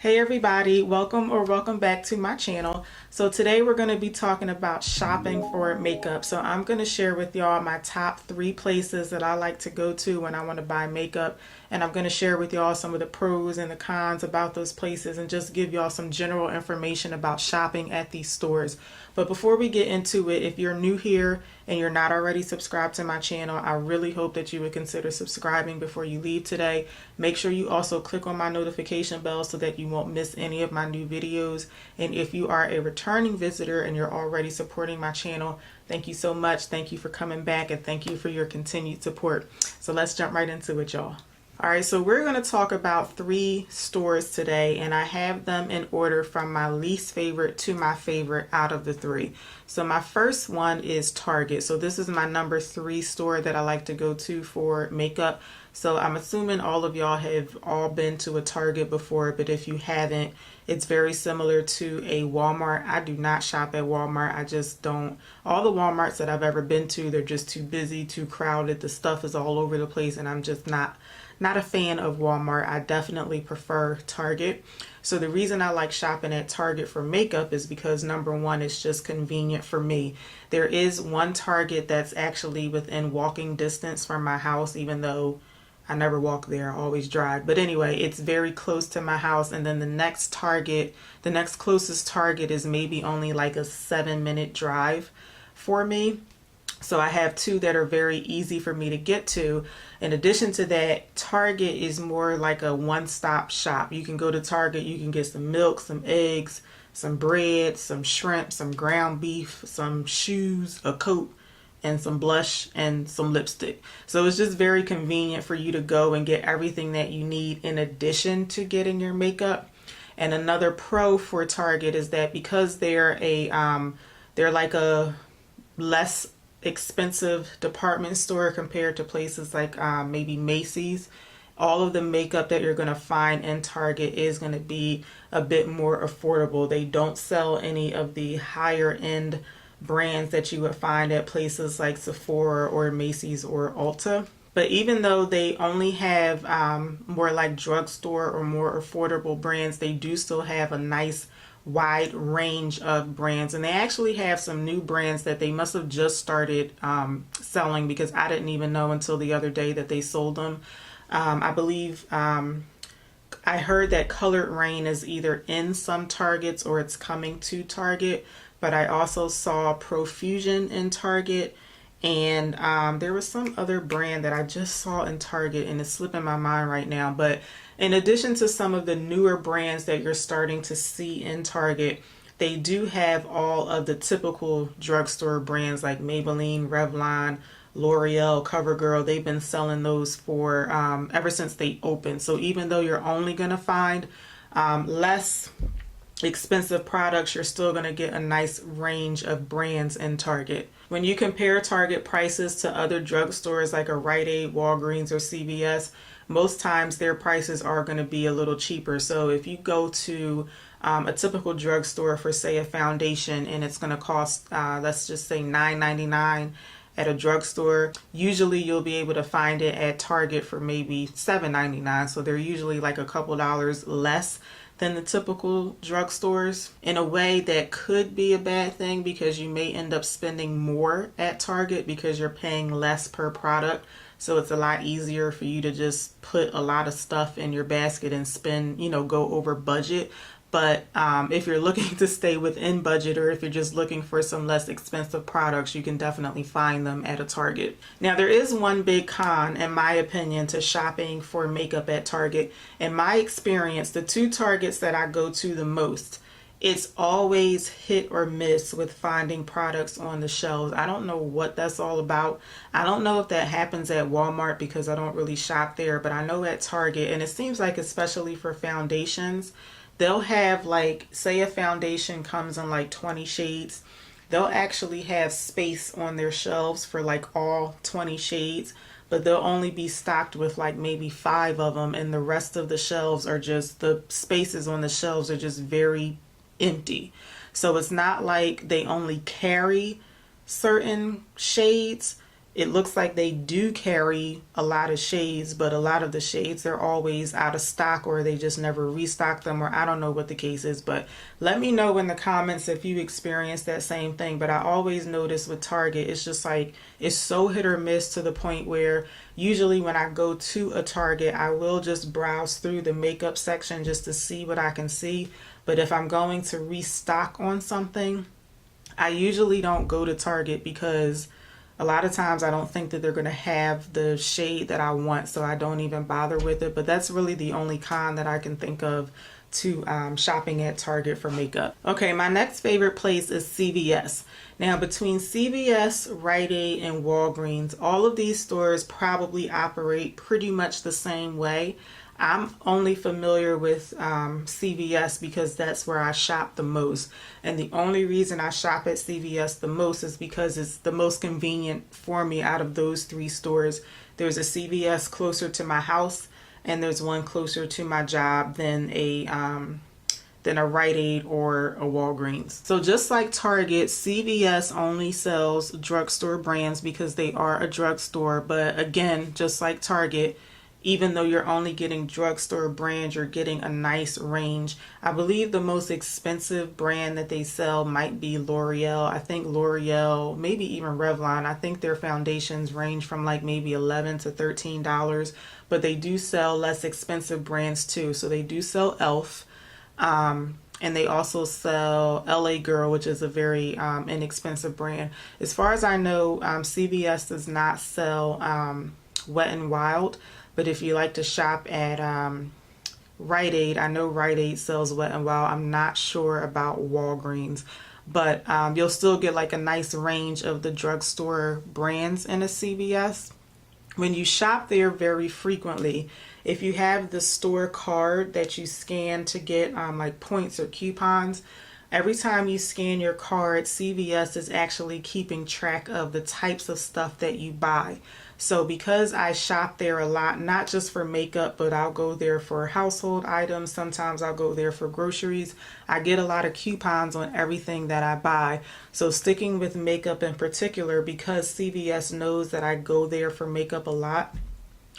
Hey everybody, welcome back to my channel. So today we're going to be talking about shopping for makeup. So I'm going to share with y'all my top 3 places that I like to go to when I want to buy makeup, and I'm going to share with y'all some of the pros and the cons about those places and just give y'all some general information about shopping at these stores. But before we get into it, if you're new here and you're not already subscribed to my channel, I really hope that you would consider subscribing before you leave today. Make sure you also click on my notification bell so that you won't miss any of my new videos. And if you are a returning visitor and you're already supporting my channel, thank you so much. Thank you for coming back, and thank you for your continued support. So let's jump right into it, y'all. Alright, so we're going to talk about 3 stores today, and I have them in order from my least favorite to my favorite out of the 3. So my first one is Target. So this is my number 3 store that I like to go to for makeup. So I'm assuming all of y'all have all been to a Target before, but if you haven't, it's very similar to a Walmart. I do not shop at Walmart. I just don't. All the Walmarts that I've ever been to, they're just too busy, too crowded. The stuff is all over the place, and I'm just not a fan of Walmart. I definitely prefer Target. So the reason I like shopping at Target for makeup is because number one, it's just convenient for me. There is one Target that's actually within walking distance from my house, even though I never walk there, I always drive. But anyway, it's very close to my house. And then the next closest Target is maybe only like a 7-minute drive for me. So I have 2 that are very easy for me to get to. In addition to that, Target is more like a one-stop shop. You can go to Target, you can get some milk, some eggs, some bread, some shrimp, some ground beef, some shoes, a coat, and some blush and some lipstick. So it's just very convenient for you to go and get everything that you need in addition to getting your makeup. And another pro for Target is that because they're like a less expensive department store compared to places like maybe Macy's, all of the makeup that you're going to find in Target is going to be a bit more affordable. They don't sell any of the higher end brands that you would find at places like Sephora or Macy's or Ulta. But even though they only have more like drugstore or more affordable brands, they do still have a nice wide range of brands, and they actually have some new brands that they must have just started selling, because I didn't even know until the other day that they sold them. I believe I heard that Colored Rain is either in some Targets or it's coming to Target, but I also saw Profusion in Target, and there was some other brand that I just saw in Target and it's slipping my mind right now. But in addition to some of the newer brands that you're starting to see in Target, they do have all of the typical drugstore brands like Maybelline, Revlon, L'Oreal, CoverGirl. They've been selling those for ever since they opened. So even though you're only going to find less expensive products, you're still going to get a nice range of brands in Target. When you compare Target prices to other drugstores like a Rite Aid, Walgreens, or CVS, most times their prices are going to be a little cheaper. So if you go to a typical drugstore for, say, a foundation, and it's going to cost, let's just say $9.99 at a drugstore, usually you'll be able to find it at Target for maybe $7.99. So they're usually like a couple dollars less than the typical drugstores. In a way, that could be a bad thing, because you may end up spending more at Target because you're paying less per product. So it's a lot easier for you to just put a lot of stuff in your basket and spend, go over budget. But if you're looking to stay within budget, or if you're just looking for some less expensive products, you can definitely find them at a Target. Now, there is one big con, in my opinion, to shopping for makeup at Target. In my experience, the 2 Targets that I go to the most, it's always hit or miss with finding products on the shelves. I don't know what that's all about. I don't know if that happens at Walmart, because I don't really shop there, but I know at Target, and it seems like especially for foundations, they'll have, like, say a foundation comes in like 20 shades. They'll actually have space on their shelves for like all 20 shades, but they'll only be stocked with like maybe 5 of them, and the rest of the shelves are just, the spaces on the shelves are just very empty. So it's not like they only carry certain shades. it looks like they do carry a lot of shades, but a lot of the shades they're always out of stock, or they just never restock them, or I don't know what the case is. But let me know in the comments if you experienced that same thing. But I always notice with Target, it's just like it's so hit or miss, to the point where usually when I go to a Target, I will just browse through the makeup section just to see what I can see. But if I'm going to restock on something, I usually don't go to Target, because a lot of times I don't think that they're going to have the shade that I want, so I don't even bother with it. But that's really the only con that I can think of to shopping at Target for makeup. Okay, my next favorite place is CVS. Now, between CVS, Rite Aid, and Walgreens, all of these stores probably operate pretty much the same way. I'm only familiar with CVS because that's where I shop the most. And the only reason I shop at CVS the most is because it's the most convenient for me out of those three stores. There's a CVS closer to my house, and there's one closer to my job than a Rite Aid or a Walgreens. So just like Target, CVS only sells drugstore brands because they are a drugstore. But again, just like Target, even though you're only getting drugstore brands, you're getting a nice range. I believe the most expensive brand that they sell might be L'Oreal. I think L'Oreal, maybe even Revlon. I think their foundations range from like maybe $11 to $13, but they do sell less expensive brands too. So they do sell e.l.f. And they also sell LA Girl, which is a very inexpensive brand. As far as I know, CVS does not sell Wet n Wild. But if you like to shop at Rite Aid, I know Rite Aid sells Wet n Wild. I'm not sure about Walgreens. But you'll still get like a nice range of the drugstore brands in a CVS. When you shop there very frequently, if you have the store card that you scan to get like points or coupons, every time you scan your card, CVS is actually keeping track of the types of stuff that you buy. So because I shop there a lot, not just for makeup, but I'll go there for household items. Sometimes I'll go there for groceries. I get a lot of coupons on everything that I buy. So sticking with makeup in particular, because CVS knows that I go there for makeup a lot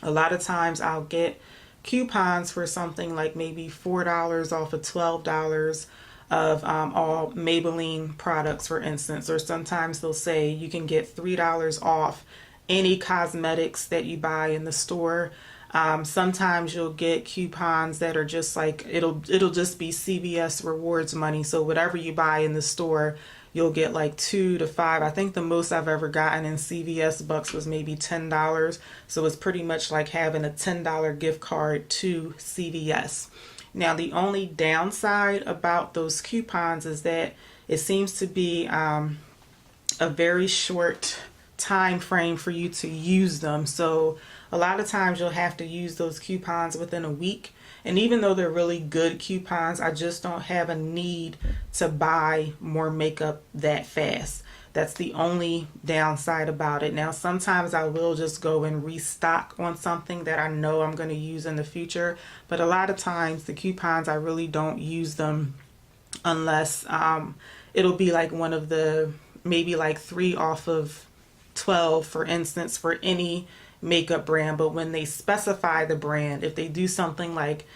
of times I'll get coupons for something like maybe $4 off of $12 of all Maybelline products, for instance. Or sometimes they'll say you can get $3 off any cosmetics that you buy in the store. Sometimes you'll get coupons that are just like, it'll just be CVS rewards money. So whatever you buy in the store, you'll get like 2 to 5. I think the most I've ever gotten in CVS bucks was maybe $10. So it's pretty much like having a $10 gift card to CVS. Now, the only downside about those coupons is that it seems to be a very short time frame for you to use them. So a lot of times you'll have to use those coupons within a week. And even though they're really good coupons, I just don't have a need to buy more makeup that fast. That's the only downside about it. Now, sometimes I will just go and restock on something that I know I'm going to use in the future. But a lot of times the coupons, I really don't use them unless it'll be like one of the, maybe like 3 off of 12, for instance, for any makeup brand. But when they specify the brand, if they do something like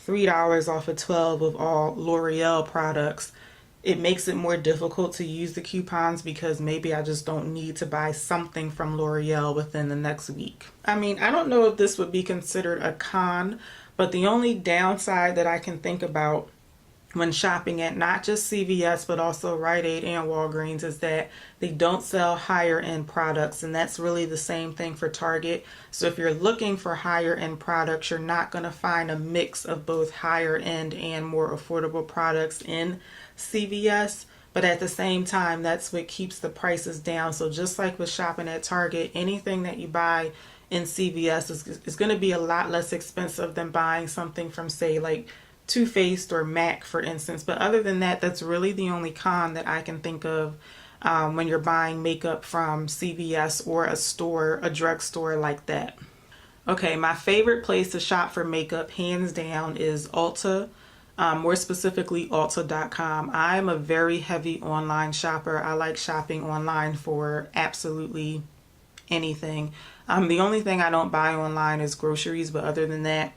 $3 off of 12 of all L'Oreal products, it makes it more difficult to use the coupons because maybe I just don't need to buy something from L'Oreal within the next week. I mean, I don't know if this would be considered a con, but the only downside that I can think about when shopping at not just CVS but also Rite Aid and Walgreens is that they don't sell higher end products, and that's really the same thing for Target. So if you're looking for higher end products, you're not going to find a mix of both higher end and more affordable products in CVS. But at the same time, that's what keeps the prices down. So just like with shopping at Target, anything that you buy in CVS is going to be a lot less expensive than buying something from, say, like Too Faced or MAC, for instance. But other than that, that's really the only con that I can think of when you're buying makeup from CVS or a drugstore like that. Okay, my favorite place to shop for makeup, hands down, is Ulta. More specifically, Ulta.com. I'm a very heavy online shopper. I like shopping online for absolutely anything. The only thing I don't buy online is groceries, but other than that,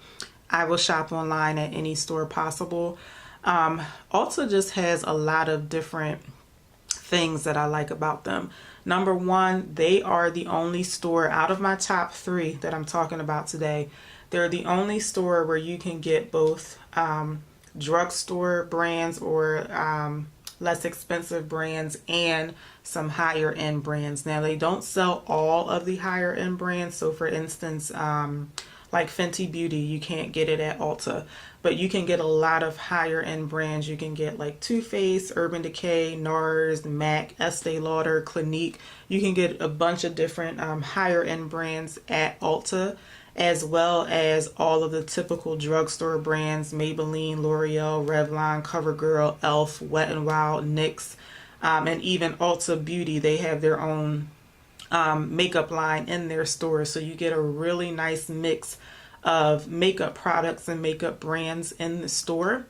I will shop online at any store possible. Ulta just has a lot of different things that I like about them. Number one, they are the only store out of my top three that I'm talking about today. They're the only store where you can get both drugstore brands or less expensive brands and some higher end brands. Now, they don't sell all of the higher end brands. So for instance, like Fenty Beauty, you can't get it at Ulta, but you can get a lot of higher end brands. You can get like Too Faced, Urban Decay, NARS, MAC, Estee Lauder, Clinique. You can get a bunch of different higher end brands at Ulta, as well as all of the typical drugstore brands: Maybelline, L'Oreal, Revlon, CoverGirl, e.l.f., Wet n Wild, NYX, and even Ulta Beauty. They have their own makeup line in their store, so you get a really nice mix of makeup products and makeup brands in the store.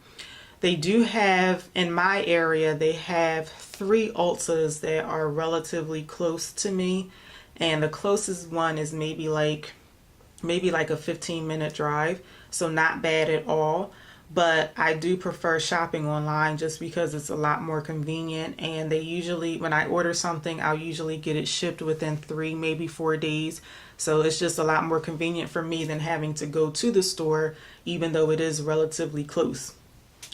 They do have, in my area, they have 3 Ultas that are relatively close to me, and the closest one is maybe like a 15-minute drive, so not bad at all. But I do prefer shopping online just because it's a lot more convenient, and they usually, when I order something, I'll usually get it shipped within 3, maybe 4 days. So it's just a lot more convenient for me than having to go to the store, even though it is relatively close.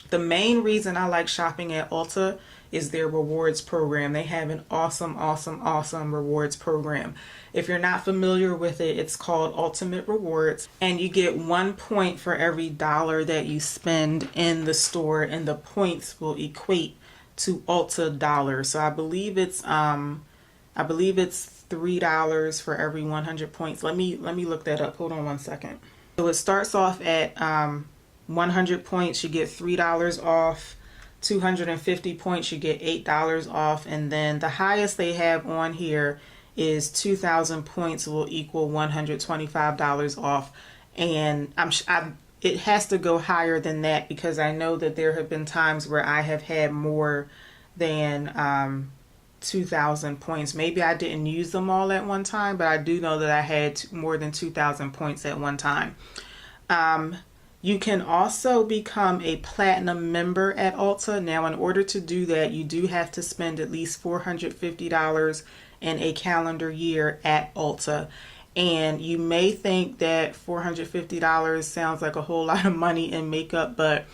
The main reason I like shopping at Ulta is their rewards program. They have an awesome rewards program. If you're not familiar with it, it's called Ultimate Rewards, and you get 1 point for every dollar that you spend in the store, and the points will equate to Ulta dollars. So I believe it's $3 for every 100 points. Let me look that up. Hold on one second. So it starts off at 100 points, you get $3 off. 250 points, you get $8 off. And then the highest they have on here is 2,000 points will equal $125 off. And it has to go higher than that, because I know that there have been times where I have had more than 2,000 points. Maybe I didn't use them all at one time, but I do know that I had more than 2,000 points at one time. You can also become a platinum member at Ulta. Now, in order to do that, you do have to spend at least $450 in a calendar year at Ulta. And you may think that $450 sounds like a whole lot of money in makeup, but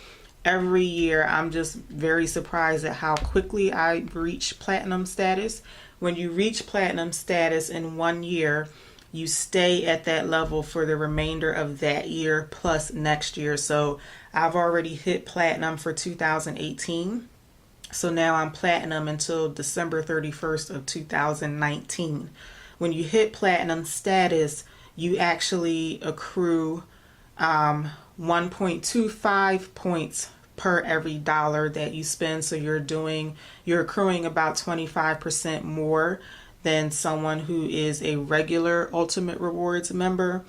every year I'm just very surprised at how quickly I reach platinum status. When you reach platinum status in 1 year, you stay at that level for the remainder of that year plus next year. So I've already hit platinum for 2018. So now I'm platinum until December 31st of 2019. When you hit platinum status, you actually accrue 1.25 points per every dollar that you spend. So you're accruing about 25% more than someone who is a regular Ultimate Rewards member.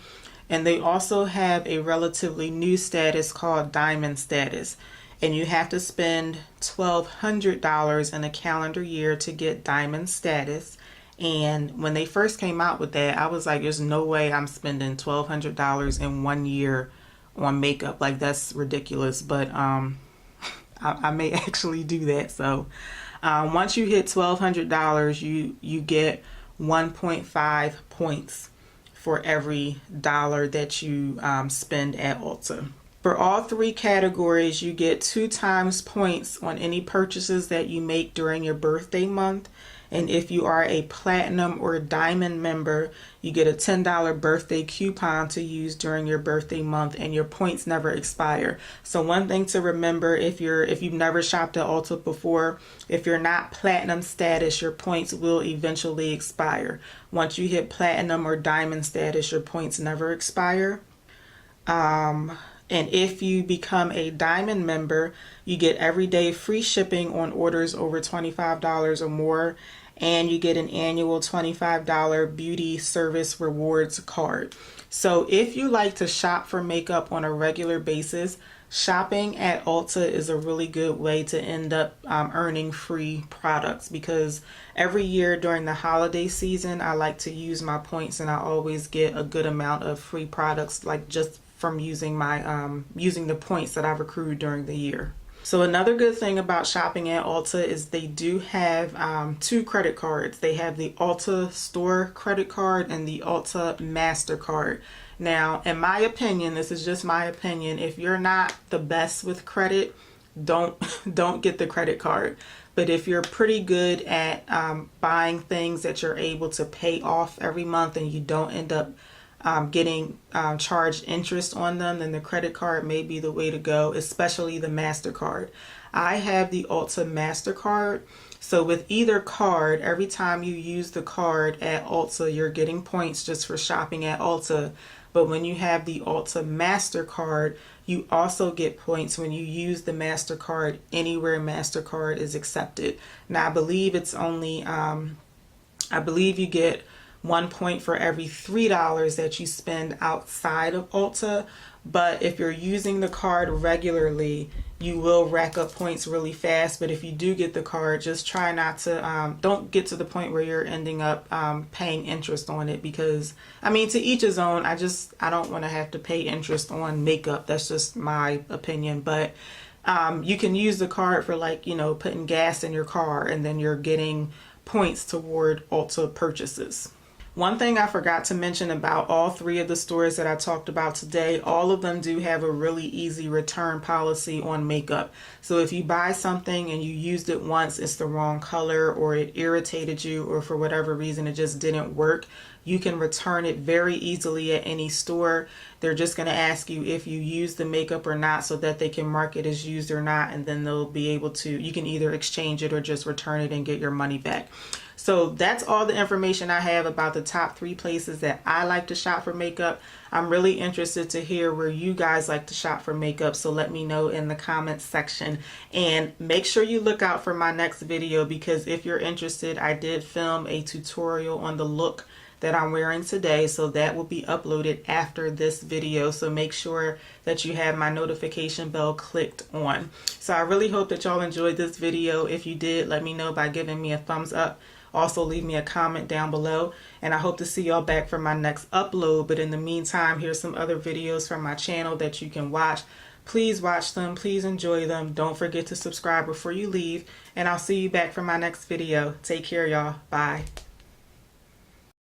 And they also have a relatively new status called Diamond status. And you have to spend $1,200 in a calendar year to get Diamond status. And when they first came out with that, I was like, there's no way I'm spending $1,200 in 1 year on makeup. Like, that's ridiculous. But I may actually do that. So once you hit $1,200, you get 1.5 points for every dollar that you spend at Ulta. For all 3 categories, you get 2 times points on any purchases that you make during your birthday month. And if you are a platinum or diamond member, you get a $10 birthday coupon to use during your birthday month, and your points never expire. So one thing to remember, if you've never shopped at Ulta before, if you're not platinum status, your points will eventually expire. Once you hit platinum or diamond status, your points never expire. And if you become a diamond member, you get everyday free shipping on orders over $25 or more, and you get an annual $25 beauty service rewards card. So if you like to shop for makeup on a regular basis, shopping at Ulta is a really good way to end up earning free products, because every year during the holiday season, I like to use my points and I always get a good amount of free products, like just from using my using the points that I've accrued during the year. So another good thing about shopping at Ulta is they do have two credit cards. They have the Ulta Store credit card and the Ulta MasterCard. Now, in my opinion, this is just my opinion, if you're not the best with credit, don't get the credit card. But if you're pretty good at buying things that you're able to pay off every month and you don't end up getting charged interest on them, then the credit card may be the way to go, especially the MasterCard. I have the Ulta MasterCard. So with either card, every time you use the card at Ulta, you're getting points just for shopping at Ulta. But when you have the Ulta MasterCard, you also get points when you use the MasterCard anywhere MasterCard is accepted. Now, I believe it's only, I believe you get 1 point for every $3 that you spend outside of Ulta. But if you're using the card regularly, you will rack up points really fast. But if you do get the card, just try not to, don't get to the point where you're ending up paying interest on it, because, I mean, to each his own. I don't want to have to pay interest on makeup. That's just my opinion. But you can use the card for, like, you know, putting gas in your car, and then you're getting points toward Ulta purchases. One thing I forgot to mention about all three of the stores that I talked about today, all of them do have a really easy return policy on makeup. So if you buy something and you used it once, it's the wrong color, or it irritated you, or for whatever reason it just didn't work, you can return it very easily at any store. They're just going to ask you if you use the makeup or not, so that they can mark it as used or not, and then they'll be able to, you can either exchange it or just return it and get your money back. So that's all the information I have about the top 3 places that I like to shop for makeup. I'm really interested to hear where you guys like to shop for makeup, so let me know in the comments section. And make sure you look out for my next video, because if you're interested, I did film a tutorial on the look that I'm wearing today, so that will be uploaded after this video. So make sure that you have my notification bell clicked on. So I really hope that y'all enjoyed this video. If you did, let me know by giving me a thumbs up. Also, leave me a comment down below, and I hope to see y'all back for my next upload. But in the meantime, here's some other videos from my channel that you can watch. Please watch them. Please enjoy them. Don't forget to subscribe before you leave, and I'll see you back for my next video. Take care, y'all. Bye.